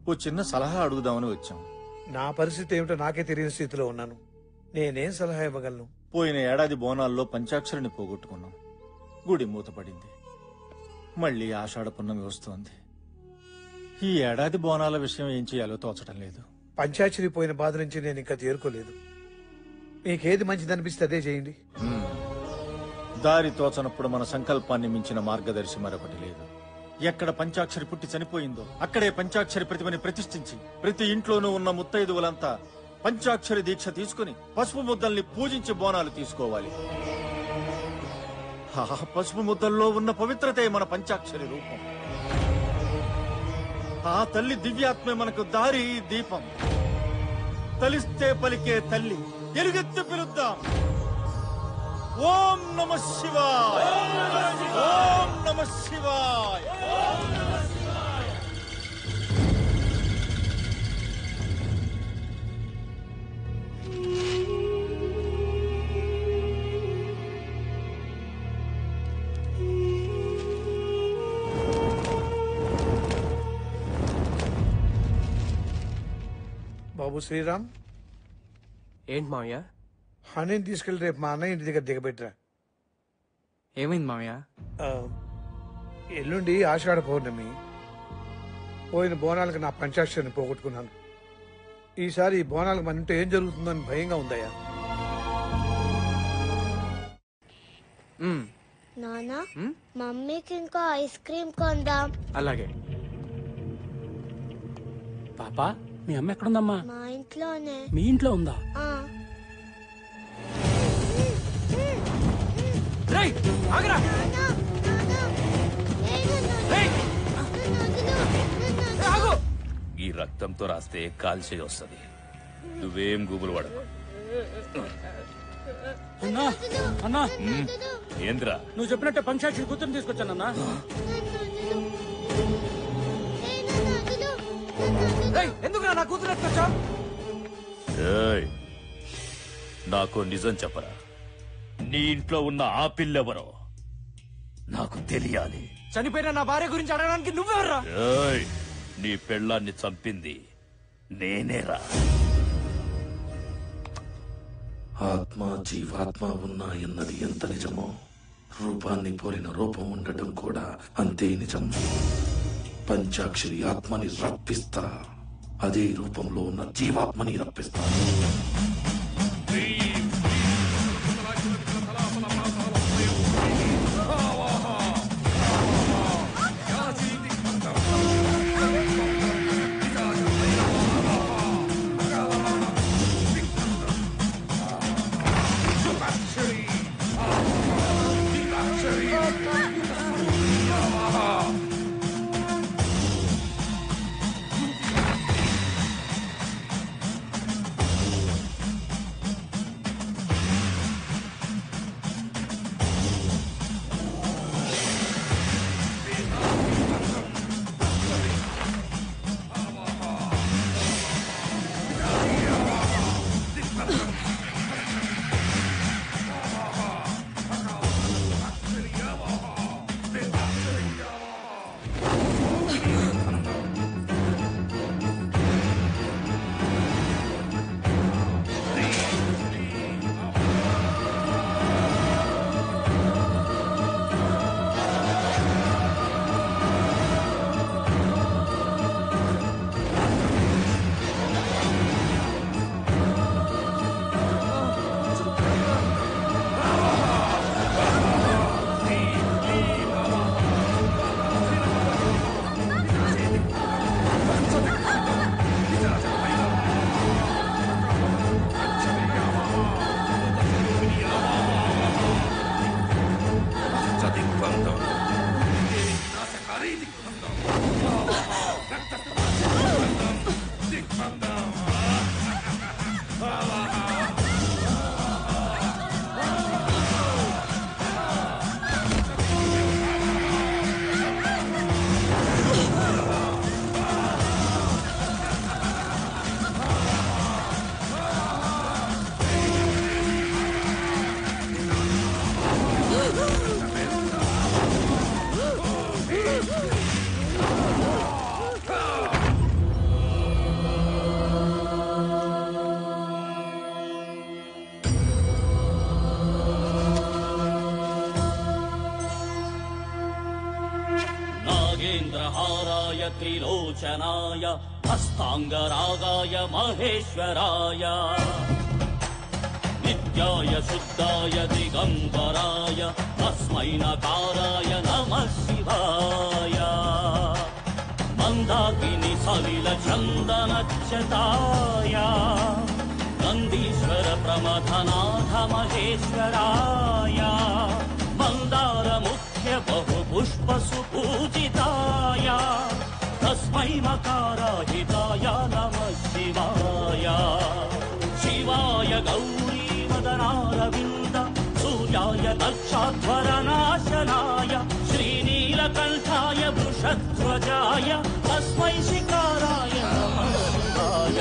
ఓ చిన్న సలహా అడుగుదామని వచ్చాం. నా పరిస్థితి ఏమిటో నాకే తెలియని స్థితిలో ఉన్నాను. నేనేం సలహా ఇవ్వగలను? పోయిన ఏడాది బోనాల్లో పంచాక్షరిని పోగొట్టుకున్నాం. గుడి మూతపడింది. మళ్లీ ఆషాఢ పున్నమి వస్తోంది. ఈ ఏడాది బోనాల విషయం ఏం చేయాలో తోచడం లేదు. పంచాక్షరి పోయిన బాధ నుంచి నేను ఇంకా తేరుకోలేదు. మీకేది మంచిదనిపిస్తే అదే చేయండి. దారి తోచనప్పుడు మన సంకల్పాన్ని మించిన మార్గదర్శి మరొకటి లేదు. ఎక్కడ పంచాక్షరి పుట్టి చనిపోయిందో అక్కడే పంచాక్షరి ప్రతిమని ప్రతిష్ఠించి ప్రతి ఇంట్లోనూ ఉన్న ముత్తైదువులంతా పంచాక్షరి దీక్ష తీసుకుని పసుపు ముద్దల్ని పూజించి బోనాలు తీసుకోవాలి. ఆ పసుపు ముద్దల్లో ఉన్న పవిత్రతే మన పంచాక్షరి రూపం. ఆ తల్లి దివ్యాత్మే మనకు దారి దీపం. తలిస్తే పలికే తల్లి ఎలుగెత్తి పిలుద్దాం. ఓం నమః శివాయ, ఓం నమః శివాయ. బాబు శ్రీరామ్, ఏంటి మావయ్య? హనీని తీసుకెళ్లి రేపు మా అన్నయ్య ఇంటి దగ్గర దిగబెట్టరా. ఏమైంది మావయ్య? ఎల్లుండి ఆషాఢ పౌర్ణమి. పోయిన బోనాలకు నా పంచాక్షరిని పోగొట్టుకున్నాను. ఈసారి ఈ బోనాలకు మన ఇంట్లో ఏం జరుగుతుందని భయంగా ఉందయ్యా. నానా, మమ్మీకి ఇంకో ఐస్ క్రీమ్ కొందాం. అలాగే. పాపా, మీ అమ్మ ఎక్కడుందమ్మా? మా ఇంట్లోనే. మీ ఇంట్లో ఉందా? ఆగరా. ఈ రక్తంతో రాస్తే కాల్చే వస్తుంది. నువ్వేం గుబులు పడకు. అన్నా అన్నా, ఏంద్రా? నువ్వు చెప్పినట్టే పంచాక్షరి కూతురు తీసుకొచ్చానన్నా. ఎందుకు నా కూతురు ఎత్తుకొచ్చా? నాకు నిజం చెప్పరా. నీ ఇంట్లో ఉన్న ఆ పిల్లెవరో నాకు తెలియాలి. చనిపోయిన నా భార్య గురించి అడగడానికి నువ్వెవర్రా? నీ పెళ్ళాన్ని చంపింది నేనేరా. ఆత్మ జీవాత్మ ఉన్నాయన్నది ఎంత నిజమో, రూపాన్ని పోలిన రూపం ఉండటం కూడా అంతే నిజం. పంచాక్షరి ఆత్మని రప్పిస్తా, అదే రూపంలో ఉన్న జీవాత్మని రప్పిస్తా. नागेन्द्रहाराय त्रिलोचनाय हस्ताङ्गरागाय महेश्वराय नित्याय शुद्धाय दिगम्बराय तस्मै नकाराय नमः शिवाय मन्दाकिनी सलिल चन्दनच्युताय नन्दीश्वर प्रमथनाथ महेश्वराय मन्दार मुख्य बहु पुष्प सुपूजिताय तस्मै मकाराहिताय नमः शिवाय शिवाय गौरी मदनारविन्द सूर्याय दक्षाध्वरनाशनाय श्रीनीलकण्ठाय वृषध्वजाय तस्मै शिकाराय नमः शिवाय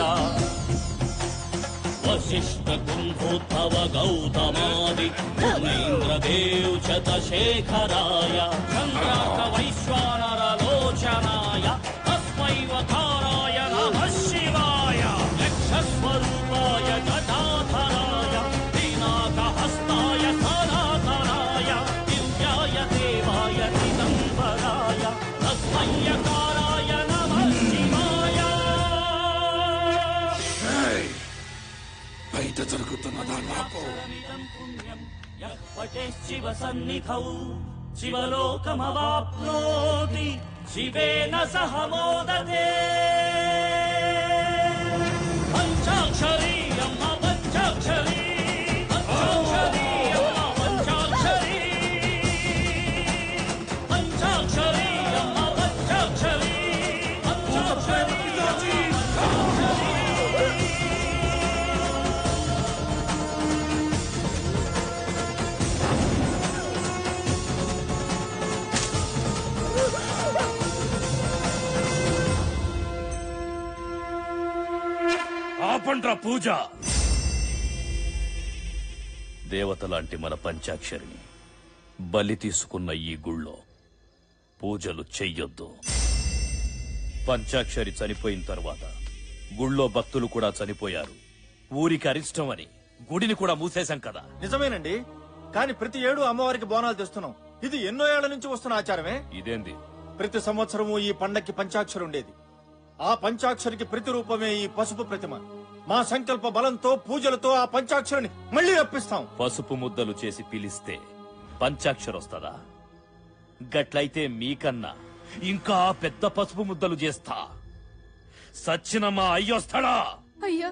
वसिष्ठ कुम्भोद्भव गौतमादि मुनीन्द्रदेव शतशेखराय चन्द्रार्क वैश्वानरलोचनाय तस्मै वकाराय नमः शिवाय यक्षस्वरूपाय जटाधराय पिनाकहस्ताय सनातनाय दिव्याय देवाय दिगम्बराय तस्मै यकाराय नमः शिवाय బయట జరుగుతున్నదా నాకు शिव सन्निधौ शिवलोकमवाप्नोति शिवेन सह मोदते पञ्चाक्षरी अम्म पञ्चाक्षरी पञ्चाक्षरी अम्म पञ्चाक्षरी पञ्चाक्षरी अम्म पञ्चाक्षरी पञ्चाक्षरी ఆపండ్రా పూజ. దేవతలాంటి మన పంచాక్షరిని బలి తీసుకున్న ఈ గుళ్ళో పూజలు చెయ్యొద్దు. పంచాక్షరి చనిపోయిన తర్వాత గుళ్ళో భక్తులు కూడా చనిపోయారు. ఊరికి అరిష్టం అని గుడిని కూడా మూసేశాం కదా. నిజమేనండి, కానీ ప్రతి ఏడు అమ్మవారికి బోనాలు తెస్తున్నాం. ఇది ఎన్నో ఏళ్ల నుంచి వస్తున్న ఆచారమే. ఇదేంది? ప్రతి సంవత్సరము ఈ పండక్కి పంచాక్షరి ఉండేది. ఆ పంచాక్షరికి ప్రతిరూపమే ఈ పసుపు ప్రతిమ. మా సంకల్ప బలంతో పూజలతో ఆ పంచాక్షరిని మళ్లీ రప్పిస్తాం. పసుపు ముద్దలు చేసి పిలిస్తే పంచాక్షరొస్తదా? గట్లయితే మీకన్నా ఇంకా పెద్ద పసుపు ముద్దలు చేస్తా. సచ్చిన మా అయ్యొస్తాడా? అయ్యా,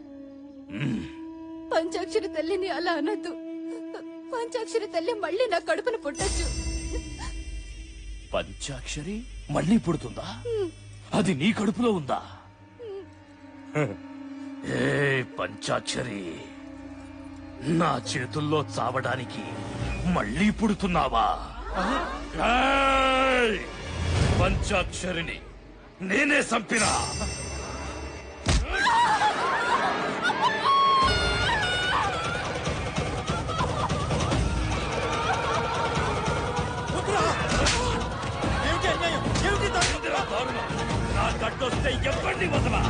పంచాక్షరి తల్లిని అలా అనద్దు. పంచాక్షరి తల్లి మళ్ళీ నా కడుపును పుట్టచ్చు. పంచాక్షరి మళ్ళీ పుడుతుందా? అది నీ కడుపులో ఉందా? ఏ పంచాక్షరి, నా చేతుల్లో చావడానికి మళ్ళీ పుడుతున్నావా? ఏయ్! పంచాక్షరిని నేనే చంపినా. నా గడ్డొస్తే ఎవరిని వదలా.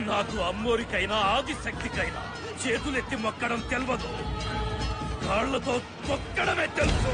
నాకు అమ్మోరికైనా ఆదిశక్తికైనా చేతులెత్తి మొక్కడం తెలవదు, కాళ్లతో తొక్కడమే తెలుసు.